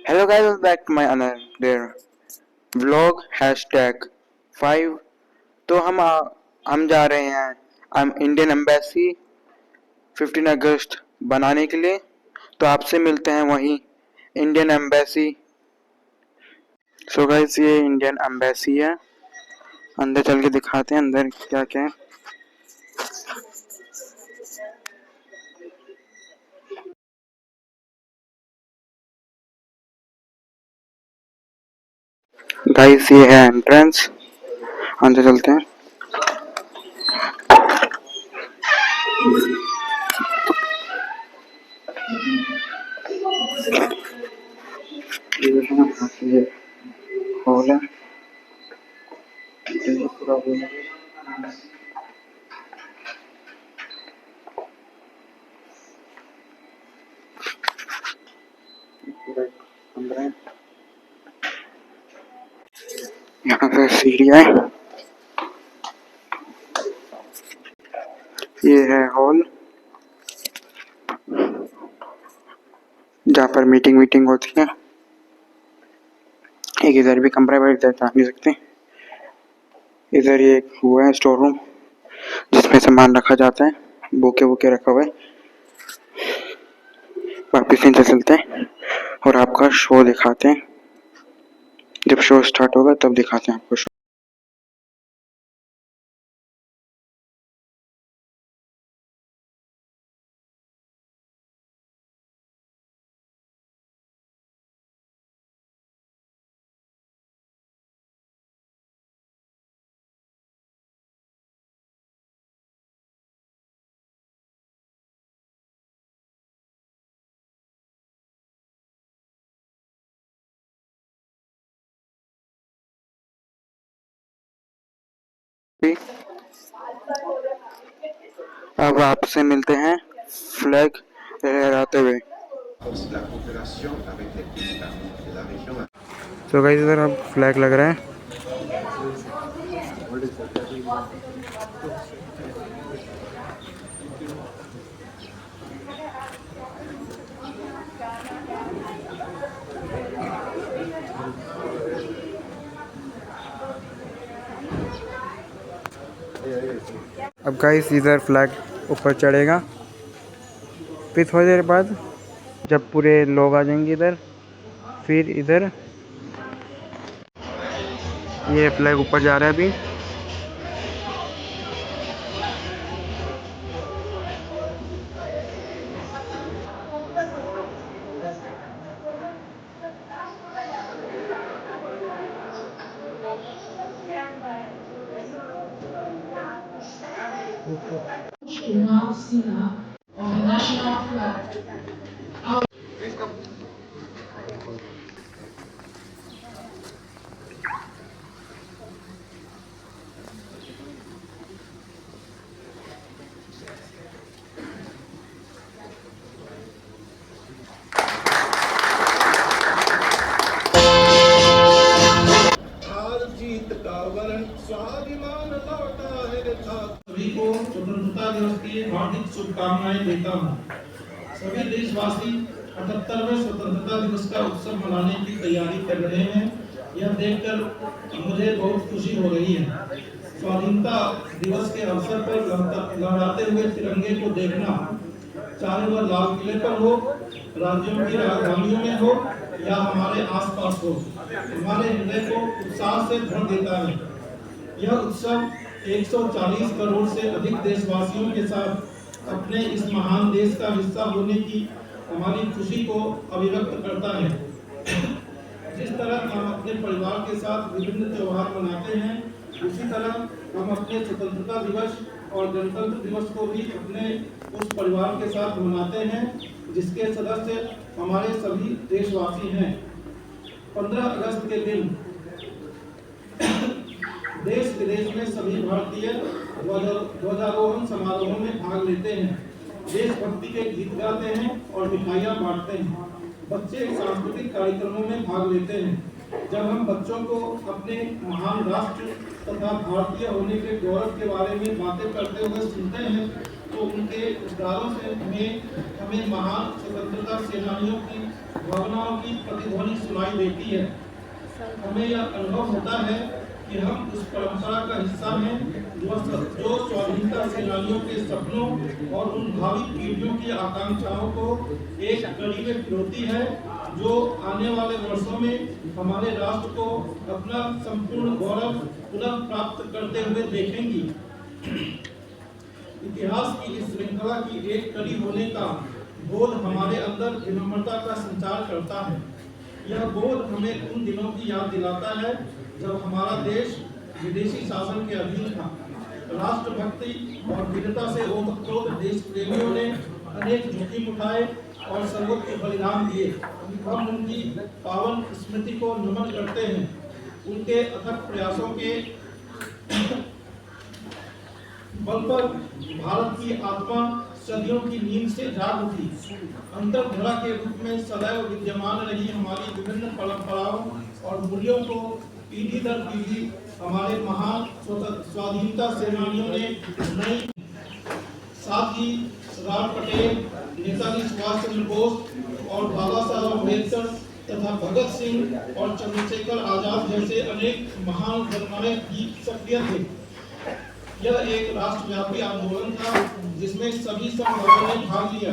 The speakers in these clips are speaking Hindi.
Hello guys, welcome back to my another vlog #5। तो हम जा रहे हैं इंडियन एम्बेसी 15 अगस्त बनाने के लिए। तो आपसे मिलते हैं वहीं इंडियन एम्बेसी। सो गाइस, ये इंडियन एम्बेसी है। अंदर चल के दिखाते हैं अंदर क्या क्या है। गाइस, ये है एंट्रेंस। अंदर चलते हैं। ये हॉल है। पूरा अंदर है। यहाँ पे सीढ़ियाँ है। ये है हॉल जहाँ पर मीटिंग होती है। एक इधर भी कमरा है, इधर जा नहीं सकते। इधर ये हुआ है स्टोर रूम जिसमें सामान रखा जाता है। बुके रखा हुआ है। वापिस नीचे चलते हैं और आपका शो दिखाते हैं। जब शो स्टार्ट होगा तब दिखाते हैं आपको शो। अब आपसे मिलते हैं फ्लैग लहराते हुए। तो गाइस, इधर अब फ्लैग लग रहा है। अब गाइस, इधर फ्लैग ऊपर चढ़ेगा। फिर थोड़ी देर बाद जब पूरे लोग आ जाएंगे इधर, फिर इधर ये फ्लैग ऊपर जा रहा है अभी। सभी को स्वतंत्रता दिवस की हार्दिक शुभकामनाएं देता हूँ। सभी देशवासी 78वें स्वतंत्रता दिवस का उत्सव मनाने की तैयारी कर रहे हैं। यह देखकर मुझे बहुत खुशी हो रही है। स्वाधीनता दिवस के अवसर पर लहराते हुए तिरंगे को देखना, चाहे वह लाल किले पर हो, राज्यों की राजधानियों में हो या हमारे आसपास हो, हमारे हृदय को उत्साह से भर देता है। यह उत्सव 140 करोड़ से अधिक देशवासियों के साथ अपने इस महान देश का हिस्सा होने की हमारी खुशी को अभिव्यक्त करता है। जिस तरह हम अपने परिवार के साथ विभिन्न त्योहार मनाते हैं, उसी तरह हम अपने स्वतंत्रता दिवस और गणतंत्र दिवस को भी अपने उस परिवार के साथ मनाते हैं जिसके सदस्य हमारे सभी देशवासी हैं। 15 अगस्त के दिन देश विदेश में सभी भारतीय ध्वजारोहण समारोहों में भाग लेते हैं, देशभक्ति के गीत गाते हैं और मिठाइयाँ बांटते हैं। बच्चे सांस्कृतिक कार्यक्रमों में भाग लेते हैं। जब हम बच्चों को अपने महान राष्ट्र तथा भारतीय होने के गौरव के बारे में बातें करते हुए सुनते हैं तो उनके उद्गारों से हमें महान स्वतंत्रता सेनानियों की भावनाओं की प्रतिध्वनि दिखाई देती है। हमें यह अनुभव होता है कि हम उस परंपरा का हिस्सा हैं जो स्वाधीनता सेनानियों के सपनों और उन भावी पीढ़ियों की आकांक्षाओं को एक कड़ी में पिरोती है, जो आने वाले वर्षों में हमारे राष्ट्र को अपना संपूर्ण गौरव पुनः प्राप्त करते हुए देखेंगी। इतिहास की इस श्रृंखला की एक कड़ी होने का बोध हमारे अंदर विनम्रता का संचार करता है। यह बोध हमें उन दिनों की याद दिलाता है जब हमारा देश विदेशी शासन के अधीन था। राष्ट्रभक्ति और वीरता से ओतप्रोत देश प्रेमियों ने अनेक जोखिम उठाए और सर्वोच्च बलिदान दिए। हम उनकी पावन स्मृति को नमन करते हैं। उनके अथक प्रयासों के बल पर भारत की आत्मा सदियों की नींद से जाग उठी। अंतर्धरा के रूप में सदैव विद्यमान रही हमारी विभिन्न परंपराओं और मूल्यों को पीढ़ी दर पीढ़ी हमारे महान स्वाधीनता सेनानियों ने नई। साथ ही सरदार पटेल, नेताजी सुभाष चंद्र बोस और बाबा साहब अम्बेडकर तथा भगत सिंह और चंद्रशेखर आजाद जैसे अनेक महान जननायक भी सक्रिय थे। यह एक राष्ट्रव्यापी आंदोलन था जिसमें सभी समुदायों ने भाग लिया।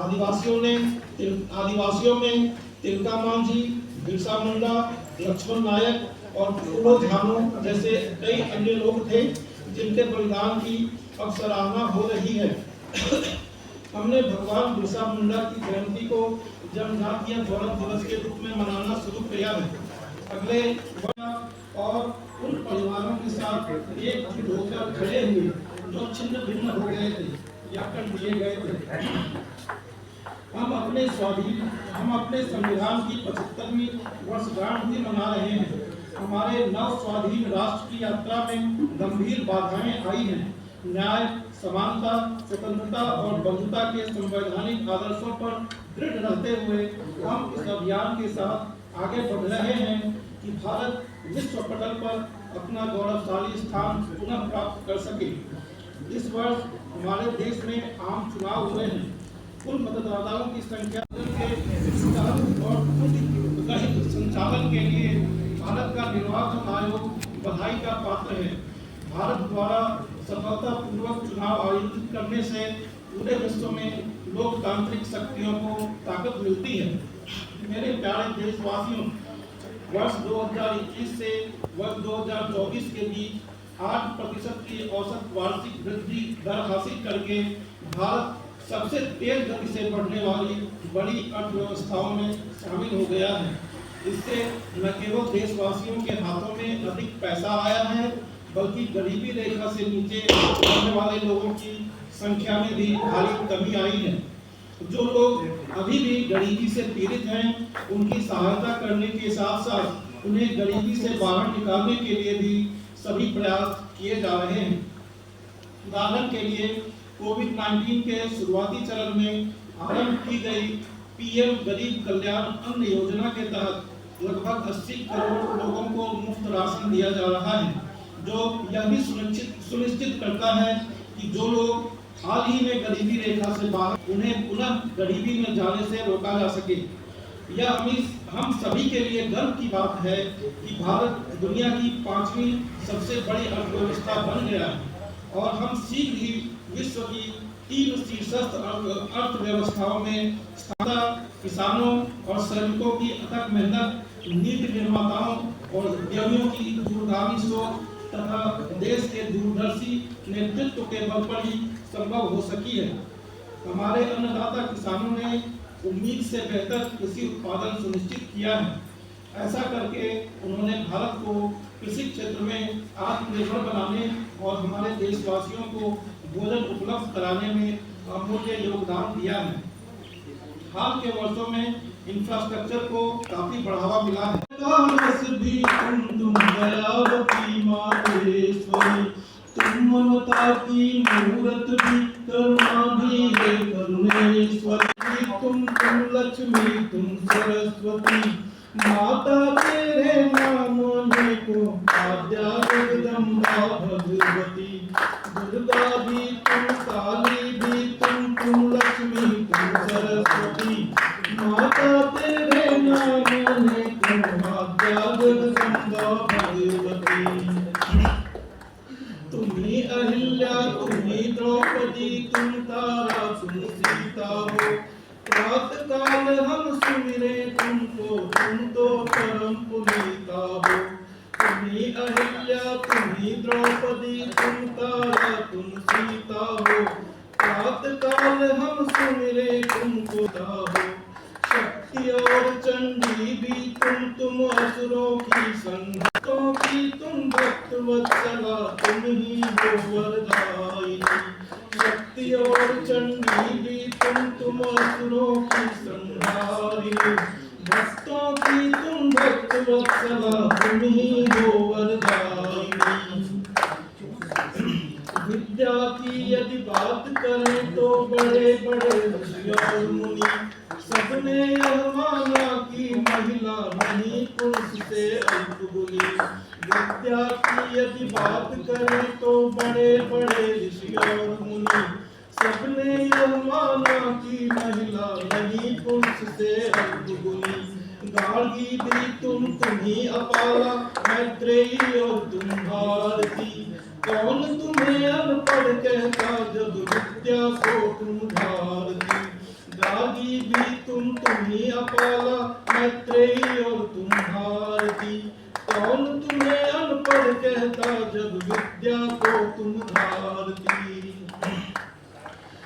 आदिवासियों में तिलका मांझी, बिरसा मुंडा, लक्ष्मण नायक और फूलो झानो जैसे कई अन्य लोग थे जिनके बलिदान की अब सराहना हो रही है। हमने भगवान बिरसा मुंडा की जयंती को जनजातीय गौरव दिवस के रूप में मनाना शुरू किया है। अगले और उन परिवारों के साथ एक होकर खड़े हुए जो छिन्न भिन्न हो गए थे या कर दिए गए थे। हम अपने संविधान की 75वीं वर्षगांठ भी मना रहे हैं। हमारे नव स्वाधीन राष्ट्र की यात्रा में गंभीर बाधाएं आई हैं। न्याय, समानता, स्वतंत्रता और बंधुता के संवैधानिक आदर्शों पर दृढ़ रहते हुए हम इस अभियान के साथ आगे बढ़ रहे हैं कि भारत विश्व पटल पर अपना गौरवशाली स्थान पुनः प्राप्त कर सके। इस वर्ष हमारे देश में आम चुनाव हुए हैं। कुल मतदाताओं की संख्या और संचालन के लिए भारत का निर्वाचन आयोग बधाई का पात्र है। भारत द्वारा सफलतापूर्वक चुनाव आयोजित करने से पूरे विश्व में लोकतांत्रिक शक्तियों को ताकत मिलती है। मेरे प्यारे देशवासियों, वर्ष 2021 से वर्ष 2024 के बीच 8% की औसत वार्षिक वृद्धि दर हासिल करके भारत सबसे तेज गति से बढ़ने वाली बड़ी अर्थव्यवस्थाओं में शामिल हो गया है। इससे न केवल देशवासियों के हाथों में अधिक पैसा आया है, बल्कि गरीबी रेखा से नीचे रहने वाले लोगों की संख्या में भी भारी कमी आई है। जो लोग अभी भी गरीबी से पीड़ित हैं, उनकी सहायता करने के साथ साथ उन्हें गरीबी से बाहर निकालने के लिए भी सभी प्रयास किए जा रहे हैं। उदाहरण के लिए कोविड-19 के शुरुआती चरण में आरंभ की गई पीएम गरीब कल्याण अन्न योजना के तहत लगभग 80 करोड़ लोगों को मुफ्त राशन दिया जा रहा है, जो यह भी सुनिश्चित करता है कि जो लोग हाल ही में गरीबी रेखा से बाहर, उन्हें पुनः गरीबी में जाने से रोका जा सके। यह हम सभी के लिए गर्व की बात है कि भारत दुनिया की 5वीं सबसे बड़ी अर्थव्यवस्था बन गया है और हम शीघ्र ही विश्व की 3 शीर्षस्थ अर्थव्यवस्थाओं में किसानों और श्रमिकों की अथक मेहनत, नीति निर्माताओं और उद्यमियों की दूरगामी सोच तथा देश के दूरदर्शी नेतृत्व के बल पर ही संभव हो सकी है। हमारे अन्नदाता किसानों ने उम्मीद से बेहतर कृषि उत्पादन सुनिश्चित किया है। ऐसा करके उन्होंने भारत को कृषि क्षेत्र में आत्मनिर्भर बनाने और हमारे देशवासियों को भोजन उपलब्ध कराने में अमूल्य योगदान दिया है। हाल के वर्षों में इंफ्रास्ट्रक्चर को काफी बढ़ावा मिला है। तुम ममता की मूरत भी, करुणा भी है करुणेश्वरी। तुम लक्ष्मी, तुम सरस्वती, माता तेरे नाम को आद्या जगदम्बा भगवती। दुर्गा भी तुम, काली भी तुम लक्ष्मी, तुम सरस्वती, माता तेरे नाम विद्या जगदम्बा भगवती। तुम्ही अहिल्या तुम्ही द्रौपदी तुम तारा तुम सीता हो। प्रात काल हम सुमिरे तुमको तुम तो परम पुनीता हो। तुम्ही अहिल्या तुम्ही द्रौपदी तुम तारा तुम सीता हो। प्रात काल हम सुमिरे तुमको हो। शक्ति और चंडी भी तुम असुरों की संगतों की तुम भक्त वत्सला तुम ही हो वरदायिनी। शक्ति और चंडी भी तुम असुरों की संहारिणी। भक्तों की तुम भक्त वत्सला तुम ही हो वरदायिनी। विद्या की यदि बात करें तो बड़े बड़े ऋषि और मुनि सबने यह माना कि महिला नहीं पुरुष से अल्प गुनी। विद्या की यदि बात करें तो बड़े बड़े ऋषि और मुनि सबने यह माना कि महिला नहीं पुरुष से अल्प गुनी। गार्गी भी तुम ही अपाला मैत्रेयी और तुम भारती। कौन तुम्हें अनपढ़ कहता जब विद्या को तुम भारती। गार्गी भी तुम ही अपाला मैत्रेयी और तुम भारती। कौन तुम्हें अनपढ़ कहता जब विद्या को तुम भारती।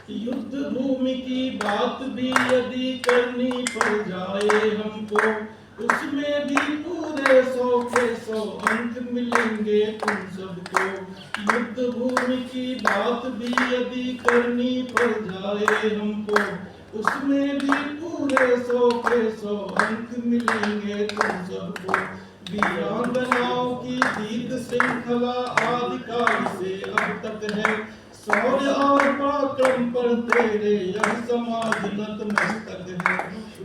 युद्ध भूमि की बात भी यदि करनी पड़ जाए हमको उसमें भी पूरे 100 के 100 अंक मिलेंगे तुम सबको। युद्ध भूमि की बात भी यदि करनी पड़ जाए हमको उसमें भी पूरे 100 के 100 अंक मिलेंगे तुम सबको। वीरांगनाओं की दीर्घ श्रृंखला आदिकाल से अब तक है। शौर्य और पराक्रम पर तेरे यह समाज नतमस्तक है।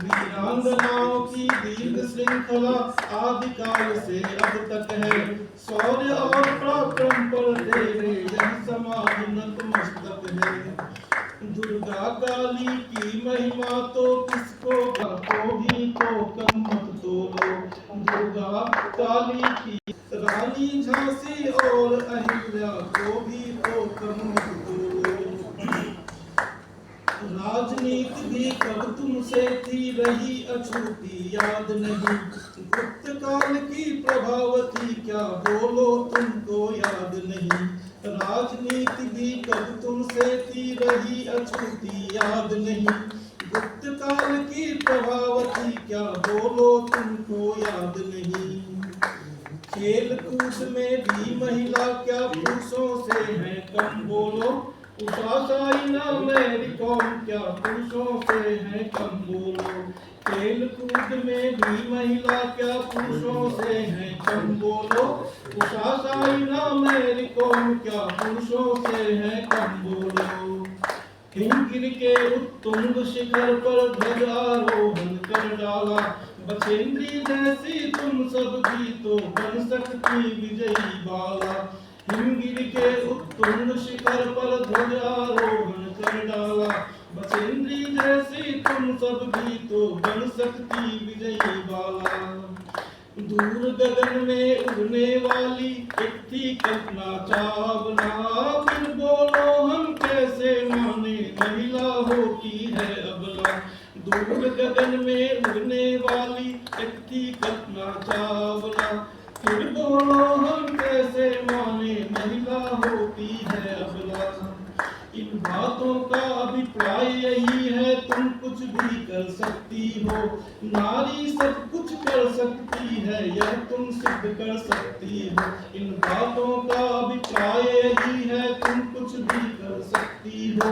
वीरांगनाओं की दीर्घ श्रृंखला आदिकाल से अब तक है। शौर्य और पराक्रम पर तेरे यह समाज नतमस्तक है। दुर्गा काली की महिमा तो किसको को भी तो कम मत तोलो। दुर्गा काली की रानी झांसी और अहिल्या को भी तो कम मत तोलो। राजनीति भी कब तुमसे थी रही अछूती याद नहीं। गुप्त काल की प्रभावती क्या बोलो तुमको याद नहीं। राजनीति भी कब तुमसे थी रही अछूती याद नहीं। गुप्त काल की प्रभावती क्या बोलो तुमको याद नहीं। खेल कूद में भी महिला क्या पुरुषों से है कम बोलो। उषा साइना मैरी कॉम क्या पुरुषों से है कम बोलो। खेल कूद में भी महिला क्या पुरुषों से है कम बोलो। उषा साइना मैरी कॉम क्या पुरुषों से है कम बोलो। हिमगिरी के उत्तुंग शिखर पर ध्वज आरोहण कर डाला। बछेंद्री जैसी तुम सब भी तो बन सकती विजयी बाला। हिमगिरी के उत्तुंग शिखर पर ध्वज आरोहण कर डाला। बछेंद्री जैसी तुम सब भी तो बन सकती विजयी बाला। दूर गगन में उड़ने वाली एक थी कल्पना चावला। फिर बोलो हम कैसे माने महिला होती है अबला। दूर गगन में उड़ने वाली एक थी कल्पना चावला। फिर बोलो हम कैसे माने महिला होती है अबला। इन बातों का अभिप्राय यही है तुम कुछ भी कर सकती हो। नारी सब कुछ कर सकती है यह तुम सिद्ध कर सकती हो। इन बातों का अभिप्राय यही है तुम कुछ भी कर सकती हो।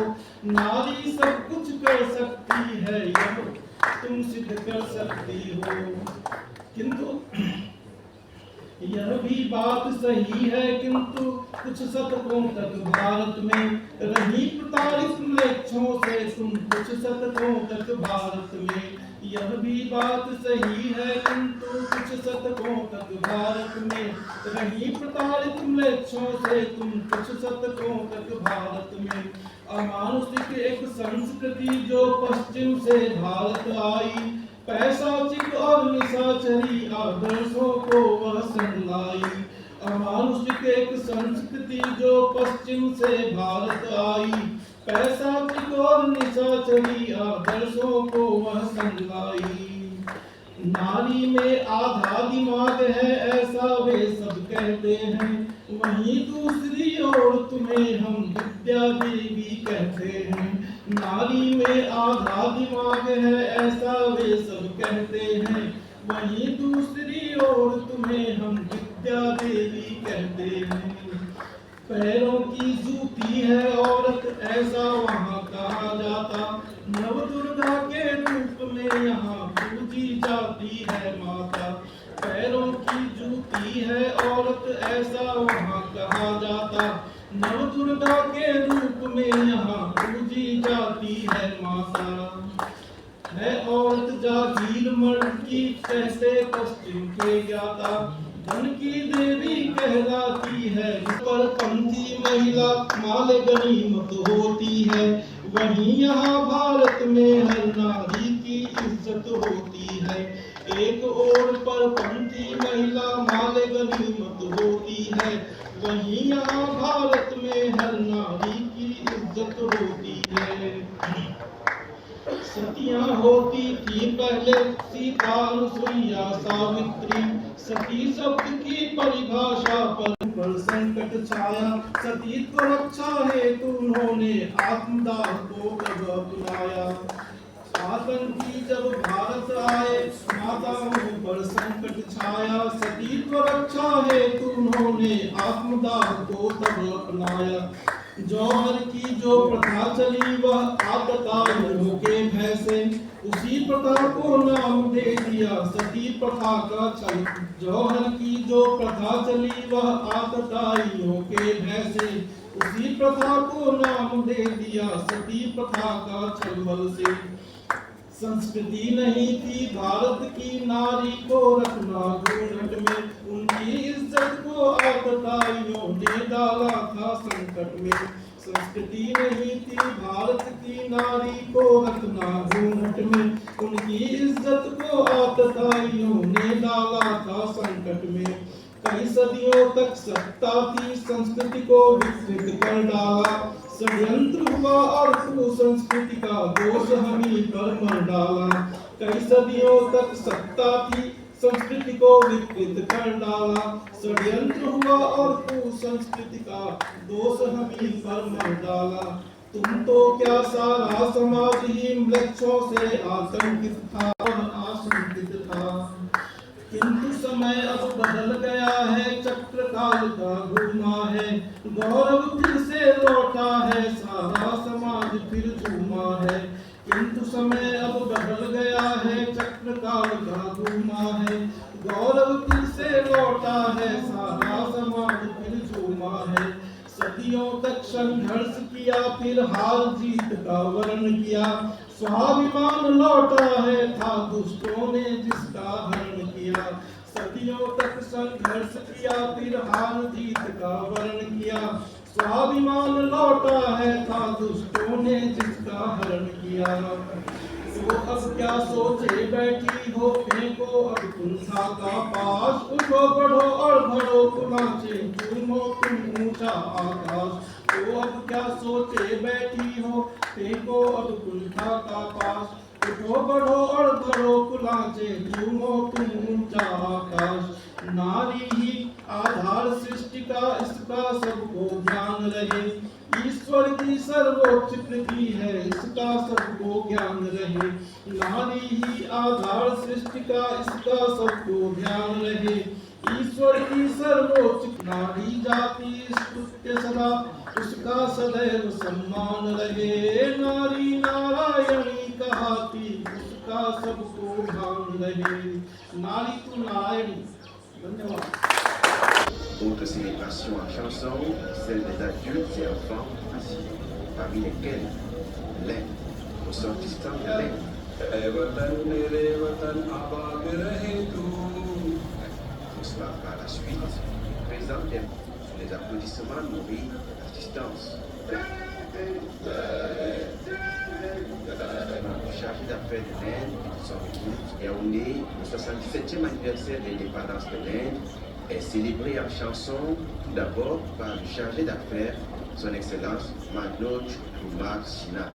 नारी सब कुछ कर सकती है यह तुम सिद्ध कर सकती हो। किंतु यह भी बात सही है किंतु कुछ शतकों तक भारत में रही प्रताड़ित म्लेच्छों से तुम कुछ शतकों तक भारत में। यह भी बात सही है किंतु कुछ शतकों तक भारत में रही प्रताड़ित म्लेच्छों से तुम कुछ शतकों तक भारत में। अमानुषिक एक संस्कृति जो पश्चिम से भारत आई पैशाचिक और निशाचरी आदर्शों को वह संग लाई। अमानुषिक एक संस्कृति जो पश्चिम से भारत आई। पैशाचिक और निशाचरी आदर्शों को वह संग लाई। नारी में आधा दिमाग है ऐसा वे सब कहते हैं, वहीं दूसरी ओर तुम्हें हम विद्या देवी कहते हैं। नारी में आधा दिमाग है ऐसा वे सब कहते हैं, वहीं दूसरी ओर तुम्हें हम विद्या देवी कहते हैं। पैरों की जूती है औरत ऐसा वहाँ कहा जाता, नव दुर्गा के रूप में यहाँ पूजी जाती है माता। पैरों की जूती है औरत ऐसा वहाँ कहा जाता, नव दुर्गा के रूप में यहाँ पूजी जाती है माता। है औरत जागीर मर्द की कैसे पश्चिम के ज्ञाता, धन की देवी कहलाती है। पर पंथी महिला माल गनीमत होती है, वहीं यहाँ भारत में हर नारी की इज्जत होती है। एक ओर पर पंथी महिला माल गनीमत होती है, वहीं यहाँ भारत में हर नारी की इज्जत होती है। सतियां होती थी पहले सीता अनुसुईया सावित्री, सती शब्द की परिभाषा पर संकट छाया। सतीत्व रक्षा हेतु उन्होंने आत्मदाह को कब अपनाया। आतंकी जब भारत आए माताओं पर संकट छाया, सतीत्व रक्षा हेतु उन्होंने आत्मदाह को तब अपनाया। जौहर की जो प्रथा चली वह आतताइयों के भय से, उसी प्रथा को नाम दे दिया सती प्रथा का छल। जौहर की जो प्रथा चली वह आतताइयों के भय से, उसी प्रथा को नाम दे दिया सती प्रथा का छल से। संस्कृति नहीं थी भारत की नारी को रखना घूंघट में, उनकी इज्जत को आतताइयों ने डाला था संकट में। संस्कृति नहीं थी भारत की नारी को रखना घूंघट में, उनकी इज्जत को आतताइयों ने डाला था संकट में। कई सदियों तक सत्ता थी संस्कृति को विकृत कर डाला, षड्यंत्र हुआ और कुसंस्कृति का दोष हमी पर मर डाला। कई सदियों तक सत्ता थी संस्कृति को विकृत कर डाला, षड्यंत्र हुआ और कुसंस्कृति का दोष हमी पर मर डाला। तुम तो क्या सारा समाज ही म्लेच्छों से आतंकित था और आशंकित था। किंतु समय अब बदल गया है, चक्र काल का घूमा है, गौरव फिर से लौटा है, सारा समाज फिर झूमा है। किंतु समय अब बदल गया है, चक्र काल का घूमा है, गौरव फिर से लौटा है, सारा समाज फिर झूमा है। सदियों तक संघर्ष किया फिर हार जीत का वर्ण किया, स्वाभिमान लौटा है था दुष्टों ने जिसका हरण किया। सदियों तक संघर्ष किया फिर हार जीत का वर्ण किया, स्वाभिमान लौटा है था दुष्टों ने जिसका हरण किया। तो अब क्या सोचे बैठी हो, फेंको अब कुंठा का पास, उठो बढ़ो और भरो कुलाचे, चूमो तुम ऊंचा आकाश। तो अब क्या सोचे बैठी हो, फेंको अब कुंठा का पास, उठो बढ़ो और भरो कुलाचे, चूमो तुम ऊंचा आकाश। नारी ही आधार सृष्टि का, इसका सबको ध्यान रहे, ईश्वर की सर्वोच्च कृति है, इसका सबको ज्ञान रहे। नारी ही आधार सृष्टि का, इसका सबको ध्यान रहे, ईश्वर की सर्वोच्च। नारी जाति स्तुत्य सदा, उसका सदैव सम्मान रहे, नारी नारायणी कहाती, उसका सबको भान रहे। नारी तो नारायणी। धन्यवाद। Autre célébration en chanson, celle des adultes et enfants assis, parmi lesquels l'aide, ressortissant de l'aide. Bonsoir par la suite, présente sous les applaudissements nourris d'assistance. Chargé d'affaires de l'aide, Son Yaoundé, le 67e anniversaire de l'indépendance de l'Inde, est célébré en chanson tout d'abord par le chargé d'affaires, son Excellence Manoj Kumar Sinha.